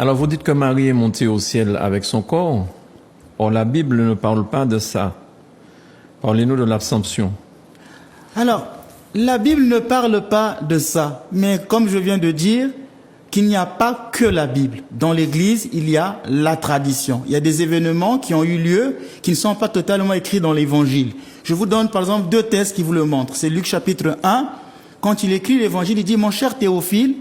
Alors vous dites que Marie est montée au ciel avec son corps. Or la Bible ne parle pas de ça. Parlez-nous de l'Assomption. Alors, la Bible ne parle pas de ça. Mais comme je viens de dire, qu'il n'y a pas que la Bible. Dans l'Église, il y a la tradition. Il y a des événements qui ont eu lieu, qui ne sont pas totalement écrits dans l'Évangile. Je vous donne par exemple 2 textes qui vous le montrent. C'est Luc chapitre 1. Quand il écrit l'Évangile, il dit « Mon cher Théophile,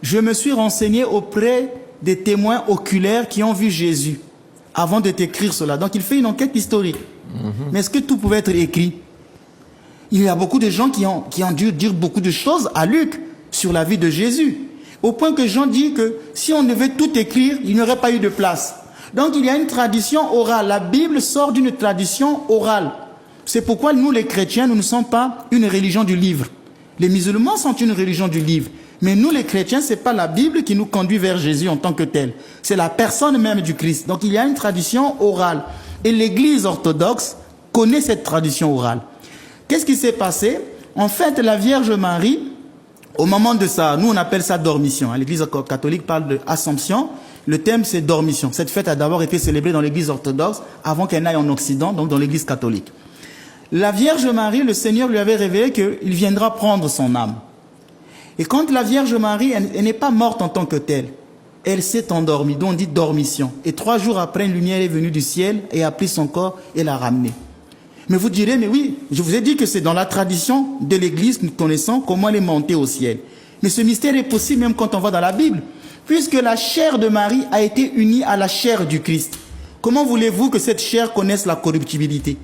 je me suis renseigné auprès des témoins oculaires qui ont vu Jésus avant de t'écrire cela. » Donc il fait une enquête historique. Mais est-ce que tout pouvait être écrit? Il y a beaucoup de gens qui ont dû dire beaucoup de choses à Luc sur la vie de Jésus. Au point que Jean dit que si on devait tout écrire, il n'y aurait pas eu de place. Donc il y a une tradition orale. La Bible sort d'une tradition orale. C'est pourquoi nous les chrétiens, nous ne sommes pas une religion du livre. Les musulmans sont une religion du livre. Mais nous les chrétiens, ce n'est pas la Bible qui nous conduit vers Jésus en tant que tel. C'est la personne même du Christ. Donc il y a une tradition orale. Et l'Église orthodoxe connaît cette tradition orale. Qu'est-ce qui s'est passé? En fait, la Vierge Marie, au moment de ça, nous on appelle ça dormition. L'Église catholique parle de Assomption. Le thème c'est dormition. Cette fête a d'abord été célébrée dans l'Église orthodoxe avant qu'elle n'aille en Occident, donc dans l'Église catholique. La Vierge Marie, le Seigneur lui avait révélé qu'il viendra prendre son âme. Et quand la Vierge Marie, elle n'est pas morte en tant que telle. Elle s'est endormie, donc on dit dormition. Et 3 jours après, une lumière est venue du ciel et a pris son corps et l'a ramené. Mais vous direz, mais oui, je vous ai dit que c'est dans la tradition de l'Église que nous connaissons comment elle est montée au ciel. Mais ce mystère est possible même quand on va dans la Bible, puisque la chair de Marie a été unie à la chair du Christ. Comment voulez-vous que cette chair connaisse la corruptibilité?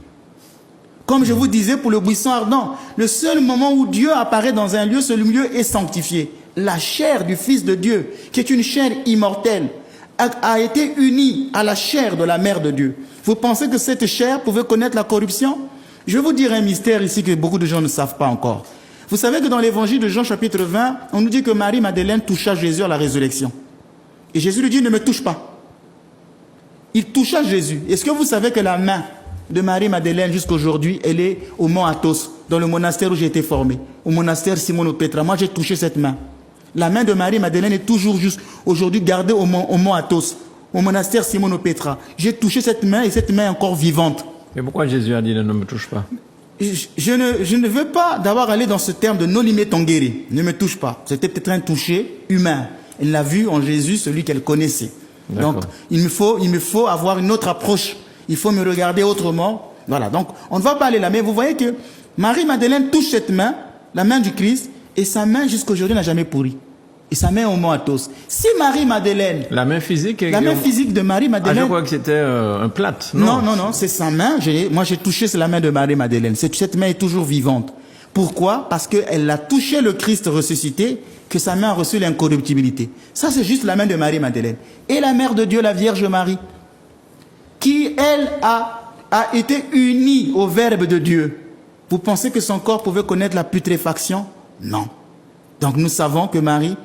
Comme je vous disais pour le buisson ardent, le seul moment où Dieu apparaît dans un lieu, ce lieu est sanctifié. La chair du Fils de Dieu, qui est une chair immortelle, a été unie à la chair de la Mère de Dieu. Vous pensez que cette chair pouvait connaître la corruption? Je vais vous dire un mystère ici que beaucoup de gens ne savent pas encore. Vous savez que dans l'évangile de Jean chapitre 20, on nous dit que Marie-Madeleine toucha Jésus à la résurrection. Et Jésus lui dit, ne me touche pas. Il toucha Jésus. Est-ce que vous savez que la main de Marie-Madeleine jusqu'aujourd'hui, elle est au mont Athos, dans le monastère où j'ai été formé, au monastère Simono-Pétra. Moi, j'ai touché cette main. La main de Marie-Madeleine est toujours juste aujourd'hui gardée au mont Athos, au monastère Simono-Pétra. J'ai touché cette main et cette main est encore vivante. Mais pourquoi Jésus a dit ne me touche pas? Je ne veux pas d'abord aller dans ce terme de nolime tongere, ne me touche pas. C'était peut-être un toucher humain. Elle l'a vu en Jésus, celui qu'elle connaissait. Donc, il me faut avoir une autre approche. Il faut me regarder autrement. Voilà, donc on ne va pas aller là. Mais vous voyez que Marie-Madeleine touche cette main, la main du Christ, et sa main jusqu'aujourd'hui n'a jamais pourri. Et sa main au mont Athos. Si Marie-Madeleine... La main physique... La main physique de Marie-Madeleine... Ah, je crois que c'était un plâtre. Non, c'est sa main. Moi, j'ai touché la main de Marie-Madeleine. Cette main est toujours vivante. Pourquoi? Parce qu'elle a touché le Christ ressuscité, que sa main a reçu l'incorruptibilité. Ça, c'est juste la main de Marie-Madeleine. Et la Mère de Dieu, la Vierge Marie, qui, elle, a été unie au Verbe de Dieu. Vous pensez que son corps pouvait connaître la putréfaction? Non. Donc nous savons que Marie,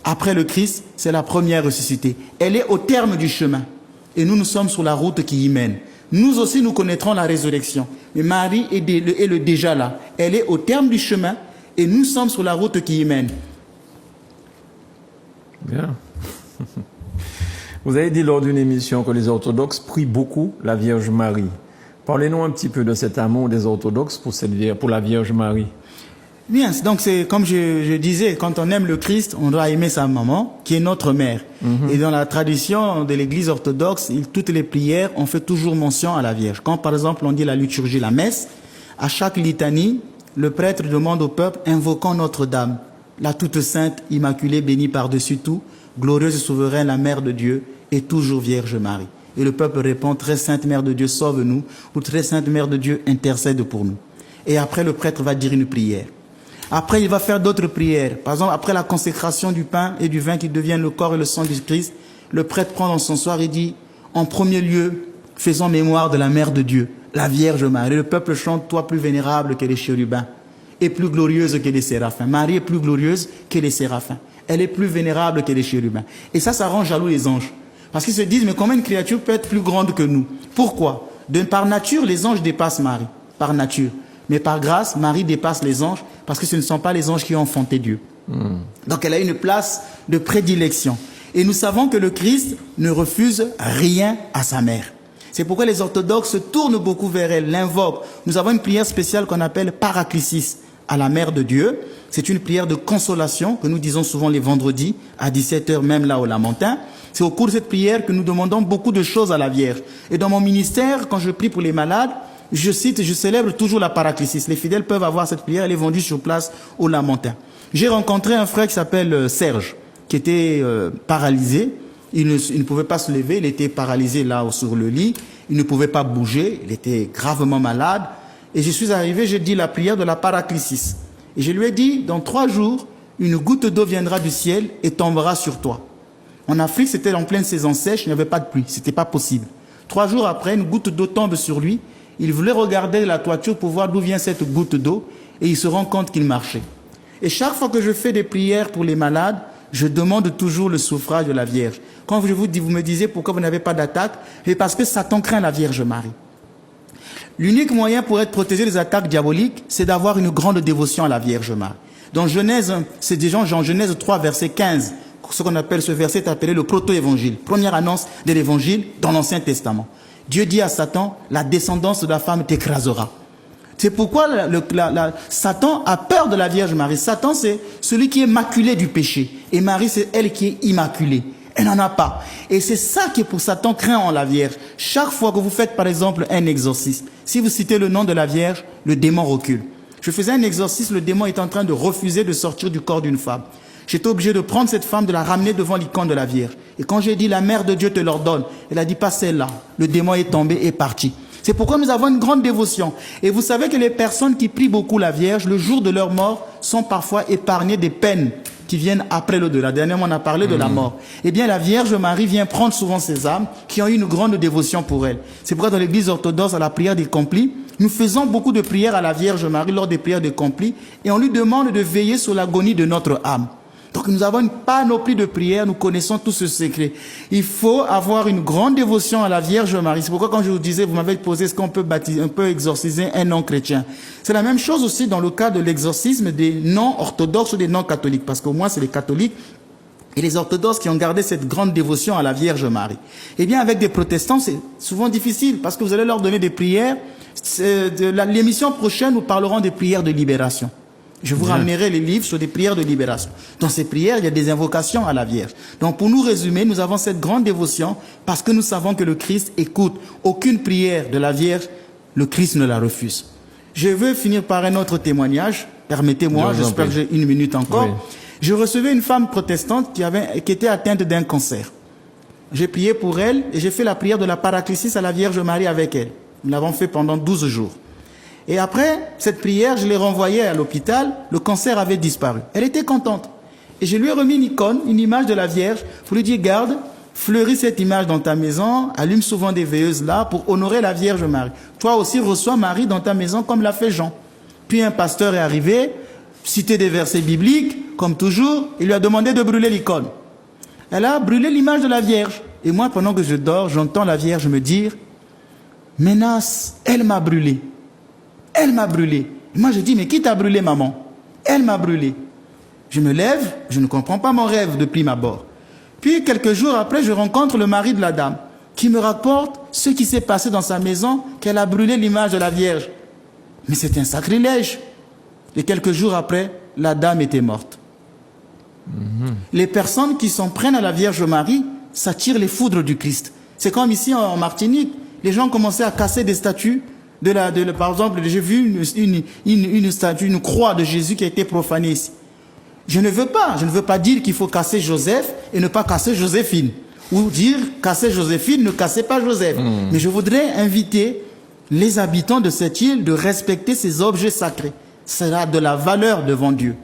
après le Christ, c'est la première ressuscitée. Elle est au terme du chemin. Et nous sommes sur la route qui y mène. Nous aussi, nous connaîtrons la résurrection. Mais Marie est déjà là. Elle est au terme du chemin et nous sommes sur la route qui y mène. Bien. Vous avez dit lors d'une émission que les orthodoxes prient beaucoup la Vierge Marie. Parlez-nous un petit peu de cet amour des orthodoxes pour la Vierge Marie. Bien, donc c'est comme je disais, quand on aime le Christ, on doit aimer sa maman, qui est notre mère. Et dans la tradition de l'Église orthodoxe, toutes les prières, on fait toujours mention à la Vierge. Quand par exemple on dit la liturgie, la messe, à chaque litanie, le prêtre demande au peuple, invoquant Notre-Dame, la toute sainte, immaculée, bénie par-dessus tout, glorieuse et souveraine, la Mère de Dieu, et toujours Vierge Marie. Et le peuple répond, très sainte Mère de Dieu, sauve-nous, ou très sainte Mère de Dieu, intercède pour nous. Et après, le prêtre va dire une prière. Après, il va faire d'autres prières. Par exemple, après la consécration du pain et du vin qui deviennent le corps et le sang du Christ, le prêtre prend dans son soir et dit, en premier lieu, faisons mémoire de la Mère de Dieu, la Vierge Marie. Le peuple chante, toi plus vénérable que les chérubins et plus glorieuse que les séraphins. Marie est plus glorieuse que les séraphins. Elle est plus vénérable que les chérubins. Et ça rend jaloux les anges. Parce qu'ils se disent, mais comment une créature peut être plus grande que nous? Pourquoi? Par nature, les anges dépassent Marie. Par nature. Mais par grâce, Marie dépasse les anges parce que ce ne sont pas les anges qui ont enfanté Dieu. Donc elle a une place de prédilection. Et nous savons que le Christ ne refuse rien à sa mère. C'est pourquoi les orthodoxes se tournent beaucoup vers elle, l'invoquent. Nous avons une prière spéciale qu'on appelle Paraclésis à la Mère de Dieu. C'est une prière de consolation que nous disons souvent les vendredis à 17h, même là au Lamentin. C'est au cours de cette prière que nous demandons beaucoup de choses à la Vierge. Et dans mon ministère, quand je prie pour les malades, je célèbre toujours la Paraclésis. Les fidèles peuvent avoir cette prière, elle est vendue sur place au Lamentin. J'ai rencontré un frère qui s'appelle Serge, qui était paralysé. Il ne pouvait pas se lever, il était paralysé là sur le lit. Il ne pouvait pas bouger, il était gravement malade. Et je suis arrivé, j'ai dit la prière de la Paraclésis. Et je lui ai dit, dans 3 jours, une goutte d'eau viendra du ciel et tombera sur toi. En Afrique, c'était en pleine saison sèche, il n'y avait pas de pluie, c'était pas possible. 3 jours après, une goutte d'eau tombe sur lui. Il voulait regarder la toiture pour voir d'où vient cette goutte d'eau et il se rend compte qu'il marchait. Et chaque fois que je fais des prières pour les malades, je demande toujours le suffrage de la Vierge. Quand je vous me disiez pourquoi vous n'avez pas d'attaque, c'est parce que Satan craint la Vierge Marie. L'unique moyen pour être protégé des attaques diaboliques, c'est d'avoir une grande dévotion à la Vierge Marie. Dans Genèse, c'est déjà en Genèse 3, verset 15, ce qu'on appelle, ce verset est appelé le proto-évangile, première annonce de l'évangile dans l'Ancien Testament. Dieu dit à Satan, la descendance de la femme t'écrasera. C'est pourquoi Satan a peur de la Vierge Marie. Satan, c'est celui qui est maculé du péché. Et Marie, c'est elle qui est immaculée. Elle n'en a pas. Et c'est ça qui, pour Satan, craint en la Vierge. Chaque fois que vous faites, par exemple, un exorcisme, si vous citez le nom de la Vierge, le démon recule. Je faisais un exorcisme, le démon est en train de refuser de sortir du corps d'une femme. J'étais obligé de prendre cette femme, de la ramener devant l'icône de la Vierge. Et quand j'ai dit, la mère de Dieu te l'ordonne, elle a dit, pas celle-là. Le démon est tombé et parti. C'est pourquoi nous avons une grande dévotion. Et vous savez que les personnes qui prient beaucoup la Vierge, le jour de leur mort, sont parfois épargnées des peines qui viennent après l'au-delà. Dernièrement, on a parlé de la mort. Eh bien, la Vierge Marie vient prendre souvent ces âmes qui ont eu une grande dévotion pour elle. C'est pourquoi dans l'église orthodoxe, à la prière des complis, nous faisons beaucoup de prières à la Vierge Marie lors des prières des complis et on lui demande de veiller sur l'agonie de notre âme. Donc nous avons une panoplie de prières, nous connaissons tout ce secret. Il faut avoir une grande dévotion à la Vierge Marie. C'est pourquoi quand je vous disais, vous m'avez posé, est-ce qu'on peut exorciser un non-chrétien? C'est la même chose aussi dans le cas de l'exorcisme des non-orthodoxes ou des non-catholiques, parce qu'au moins c'est les catholiques et les orthodoxes qui ont gardé cette grande dévotion à la Vierge Marie. Eh bien avec des protestants, c'est souvent difficile, parce que vous allez leur donner des prières. L'émission prochaine, nous parlerons des prières de libération. Je vous ramènerai les livres sur des prières de libération. Dans ces prières, il y a des invocations à la Vierge. Donc pour nous résumer, nous avons cette grande dévotion parce que nous savons que le Christ écoute. Aucune prière de la Vierge, le Christ ne la refuse. Je veux finir par un autre témoignage. Permettez-moi, j'espère que j'ai 1 minute encore. Oui. Je recevais une femme protestante qui était atteinte d'un cancer. J'ai prié pour elle et j'ai fait la prière de la Paraclésis à la Vierge Marie avec elle. Nous l'avons fait pendant 12 jours. Et après cette prière, je l'ai renvoyée à l'hôpital. Le cancer avait disparu. Elle était contente. Et je lui ai remis une icône, une image de la Vierge, pour lui dire, garde, fleuris cette image dans ta maison, allume souvent des veilleuses là pour honorer la Vierge Marie. Toi aussi, reçois Marie dans ta maison comme l'a fait Jean. Puis un pasteur est arrivé, cité des versets bibliques, comme toujours, il lui a demandé de brûler l'icône. Elle a brûlé l'image de la Vierge. Et moi, pendant que je dors, j'entends la Vierge me dire, Ménas, elle m'a brûlé. Elle m'a brûlé. Et moi, je dis, mais qui t'a brûlé, maman? Elle m'a brûlé. Je me lève, je ne comprends pas mon rêve de prime abord. Puis, quelques jours après, je rencontre le mari de la dame qui me rapporte ce qui s'est passé dans sa maison, qu'elle a brûlé l'image de la Vierge. Mais c'est un sacrilège. Et quelques jours après, la dame était morte. Les personnes qui s'en prennent à la Vierge Marie s'attirent les foudres du Christ. C'est comme ici en Martinique, les gens commençaient à casser des statues. Par exemple, j'ai vu une statue, une croix de Jésus qui a été profanée ici. Je ne veux pas dire qu'il faut casser Joseph et ne pas casser Joséphine. Ou dire casser Joséphine, ne cassez pas Joseph. Mais je voudrais inviter les habitants de cette île de respecter ces objets sacrés. C'est de la valeur devant Dieu.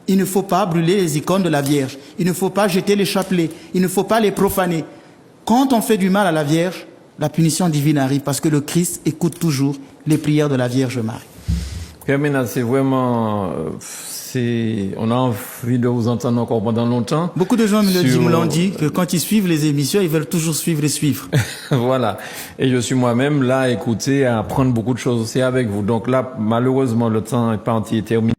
Il ne faut pas brûler les icônes de la Vierge. Il ne faut pas jeter les chapelets. Il ne faut pas les profaner. Quand on fait du mal à la Vierge, la punition divine arrive parce que le Christ écoute toujours les prières de la Vierge Marie. Père Ménard, c'est vraiment... on a envie de vous entendre encore pendant longtemps. Beaucoup de gens me l'ont dit, que quand ils suivent les émissions, ils veulent toujours suivre et suivre. Voilà. Et je suis moi-même là à écouter, à apprendre beaucoup de choses aussi avec vous. Donc là, malheureusement, le temps est pas entier terminé.